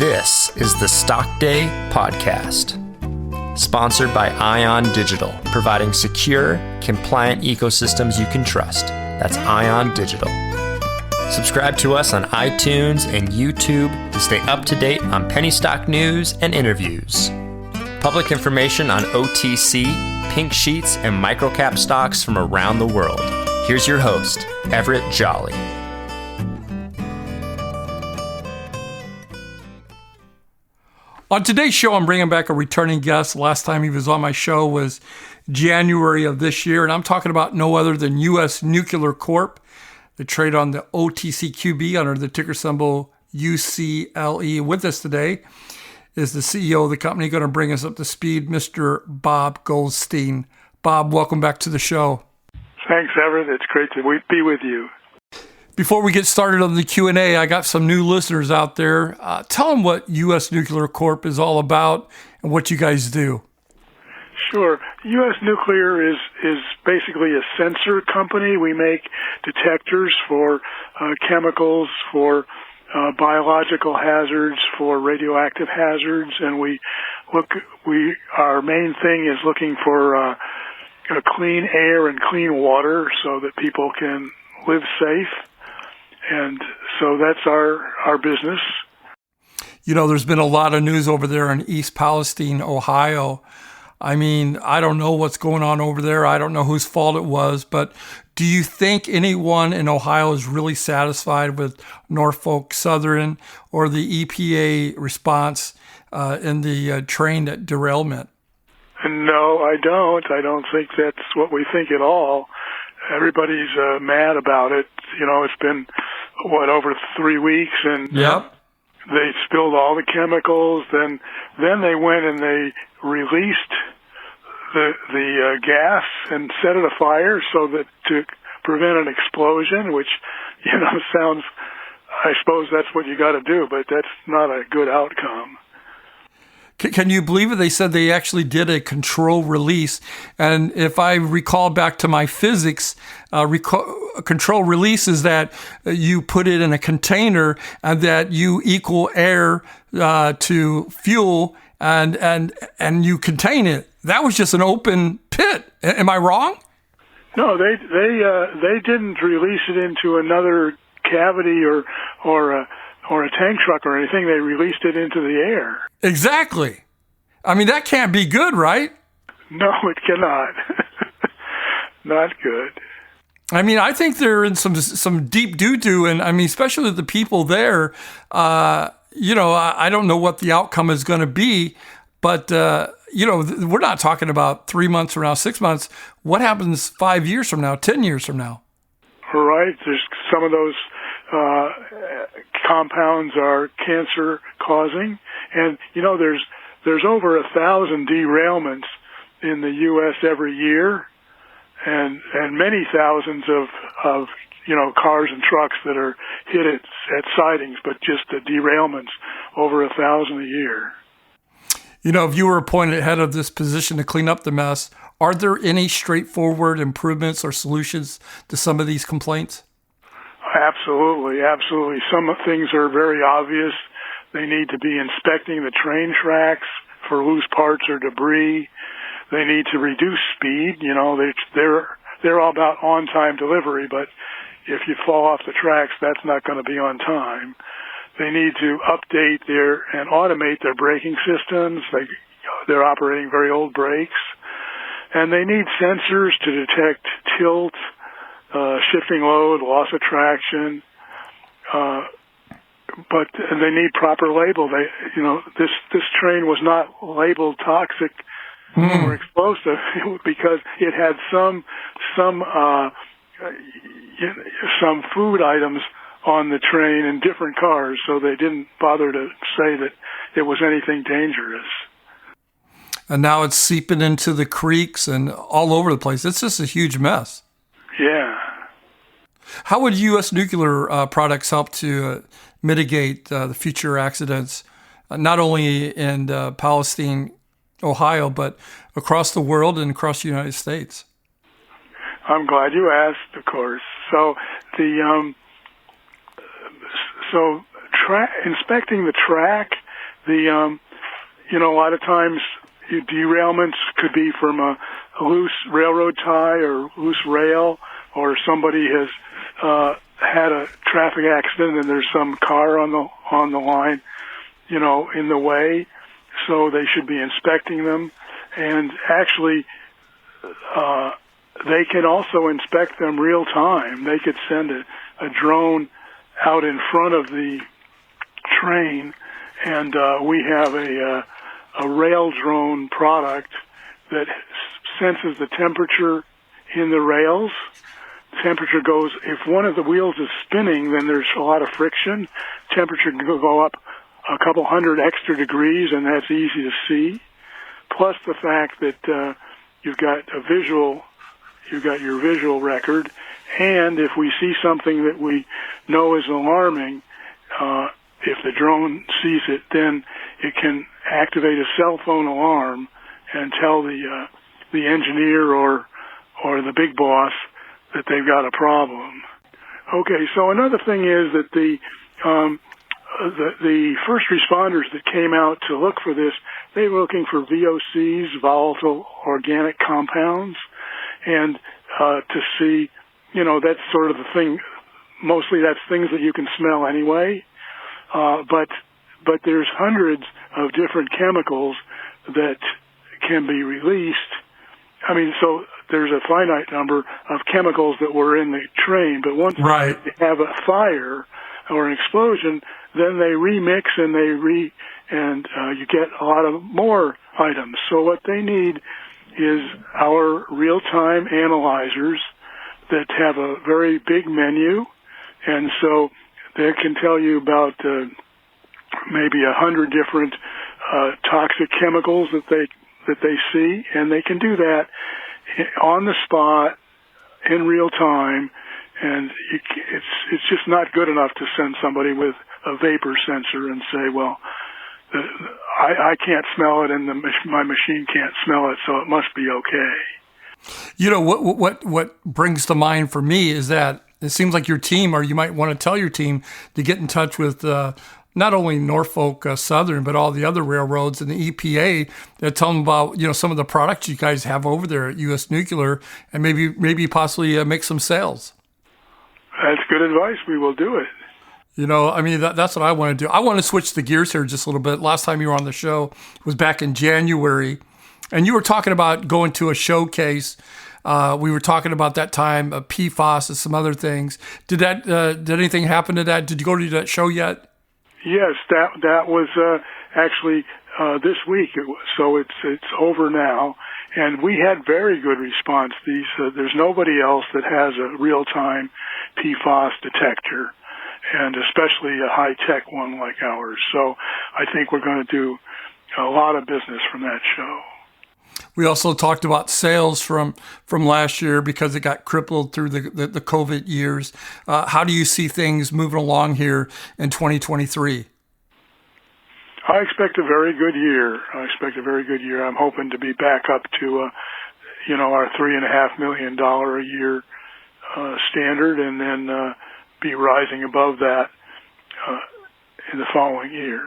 This is the Stock Day Podcast, sponsored by Ion Digital, providing secure, compliant ecosystems you can trust. That's Ion Digital. Subscribe to us on iTunes and YouTube to stay up to date on penny stock news and interviews. Public information on OTC, pink sheets, and microcap stocks from around the world. Here's your host, Everett Jolly. On today's show, I'm bringing back a returning guest. Last time he was on my show was January of this year, and I'm talking about no other than U.S. Nuclear Corp. They trade on the OTCQB under the ticker symbol UCLE. With us today is the CEO of the company, going to bring us up to speed, Mr. Bob Goldstein. Bob, welcome back to the show. Thanks, Everett. It's great to be with you. Before we get started on the Q&A, I got some new listeners out there. Tell them what U.S. Nuclear Corp is all about and what you guys do. Sure. U.S. Nuclear is basically a sensor company. We make detectors for chemicals, for biological hazards, for radioactive hazards, and our main thing is looking for clean air and clean water so that people can live safe. And so that's our business. You know, there's been a lot of news over there in East Palestine, Ohio. I mean, I don't know what's going on over there. I don't know whose fault it was. But do you think anyone in Ohio is really satisfied with Norfolk Southern or the EPA response in the train derailment? No, I don't. I don't think that's what we think at all. Everybody's mad about it. You know, it's been, over 3 weeks, and yep. They spilled all the chemicals. Then they went and they released the gas and set it afire so that to prevent an explosion, which, sounds, I suppose that's what you got to do, but that's not a good outcome. Can you believe it? They said they actually did a control release. And if I recall back to my physics, control release is that you put it in a container and that you equal air to fuel and you contain it. That was just an open pit. Am I wrong? No, they didn't release it into another cavity or a tank truck or anything. They released it into the air. Exactly. I mean, that can't be good, right? No, it cannot. Not good. I mean, I think they're in some deep doo-doo, and I mean, especially the people there, I don't know what the outcome is going to be, but, we're not talking about 3 months from now, 6 months. What happens 5 years from now, 10 years from now? Right. There's some of those compounds are cancer causing, and there's over 1,000 derailments in the U.S. every year, and many thousands of cars and trucks that are hit at sidings, but just the derailments over 1,000 a year. If you were appointed head of this position to clean up the mess, are there any straightforward improvements or solutions to some of these complaints? Absolutely. Some things are very obvious. They need to be inspecting the train tracks for loose parts or debris. They need to reduce speed. They're all about on-time delivery, but if you fall off the tracks, that's not going to be on time. They need to update and automate their braking systems. They're operating very old brakes. And they need sensors to detect tilt, shifting load, loss of traction, but they need proper label. This train was not labeled toxic or explosive because it had some food items on the train in different cars, so they didn't bother to say that it was anything dangerous. And now it's seeping into the creeks and all over the place. It's just a huge mess. Yeah. How would U.S. nuclear products help to mitigate the future accidents, not only in Palestine, Ohio, but across the world and across the United States? I'm glad you asked, of course. So inspecting the track A lot of times derailments could be from a loose railroad tie or loose rail, or somebody has had a traffic accident and there's some car on the line, in the way. So they should be inspecting them. And actually, they can also inspect them real time. They could send a drone out in front of the train, and we have a rail drone product that senses the temperature in the rails. Temperature goes, if one of the wheels is spinning, then there's a lot of friction. Temperature can go up a couple hundred extra degrees, and that's easy to see. Plus the fact that you've got your visual record, and if we see something that we know is alarming, if the drone sees it, then it can activate a cell phone alarm and tell the engineer or the big boss that they've got a problem. Okay, so another thing is that the first responders that came out to look for this, they were looking for VOCs, volatile organic compounds, and to see, that's sort of the thing. Mostly that's things that you can smell anyway, but there's hundreds of different chemicals that can be released. So there's a finite number of chemicals that were in the train, but once Right. they have a fire or an explosion, then they remix and you get a lot of more items. So what they need is our real-time analyzers that have a very big menu, and so they can tell you about maybe 100 different toxic chemicals that they see, and they can do that on the spot in real time. And it's just not good enough to send somebody with a vapor sensor and say, well, I can't smell it and my machine can't smell it, so it must be okay. What brings to mind for me is that it seems like your team, or you might want to tell your team to get in touch with not only Norfolk Southern, but all the other railroads and the EPA that tell them about, some of the products you guys have over there at U.S. Nuclear, and maybe possibly make some sales. That's good advice. We will do it. That's what I want to do. I want to switch the gears here just a little bit. Last time you were on the show was back in January, and you were talking about going to a showcase. We were talking about that time, PFAS and some other things. Did anything happen to that? Did you go to that show yet? Yes, that was actually this week. So it's over now, and we had very good response. There's nobody else that has a real-time PFAS detector, and especially a high-tech one like ours. So I think we're going to do a lot of business from that show. We also talked about sales from last year because it got crippled through the COVID years. How do you see things moving along here in 2023? I expect a very good year. I'm hoping to be back up to, our $3.5 million a year standard, and then be rising above that in the following year.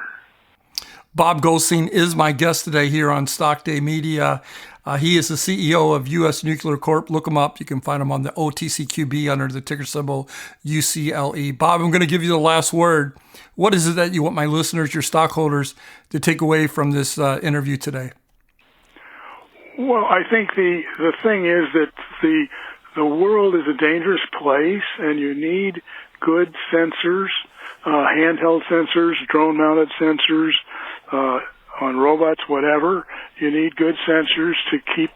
Bob Goldstein is my guest today here on Stock Day Media. He is the CEO of U.S. Nuclear Corp. Look him up. You can find him on the OTCQB under the ticker symbol UCLE. Bob, I'm going to give you the last word. What is it that you want my listeners, your stockholders, to take away from this interview today? Well, I think the thing is that the world is a dangerous place, and you need good sensors, handheld sensors, drone-mounted sensors, on robots, whatever. You need good sensors to keep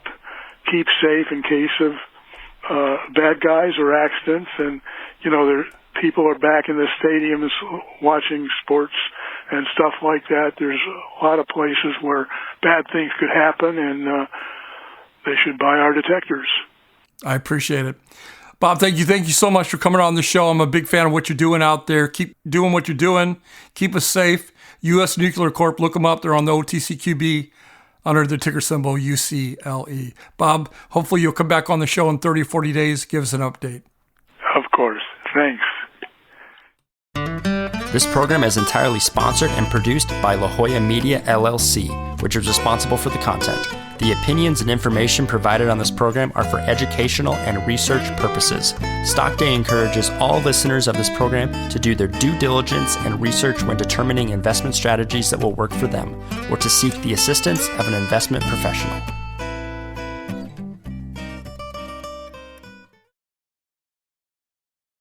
safe in case of bad guys or accidents. And people are back in the stadiums watching sports and stuff like that. There's a lot of places where bad things could happen, and they should buy our detectors. I appreciate it. Bob, thank you so much for coming on the show. I'm a big fan of what you're doing out there. Keep doing what you're doing. Keep us safe. U.S. Nuclear Corp. Look them up. They're on the OTCQB under the ticker symbol UCLE. Bob, hopefully you'll come back on the show in 30 or 40 days. Give us an update. Of course. Thanks. This program is entirely sponsored and produced by La Jolla Media LLC, which is responsible for the content. The opinions and information provided on this program are for educational and research purposes. Stock Day encourages all listeners of this program to do their due diligence and research when determining investment strategies that will work for them, or to seek the assistance of an investment professional.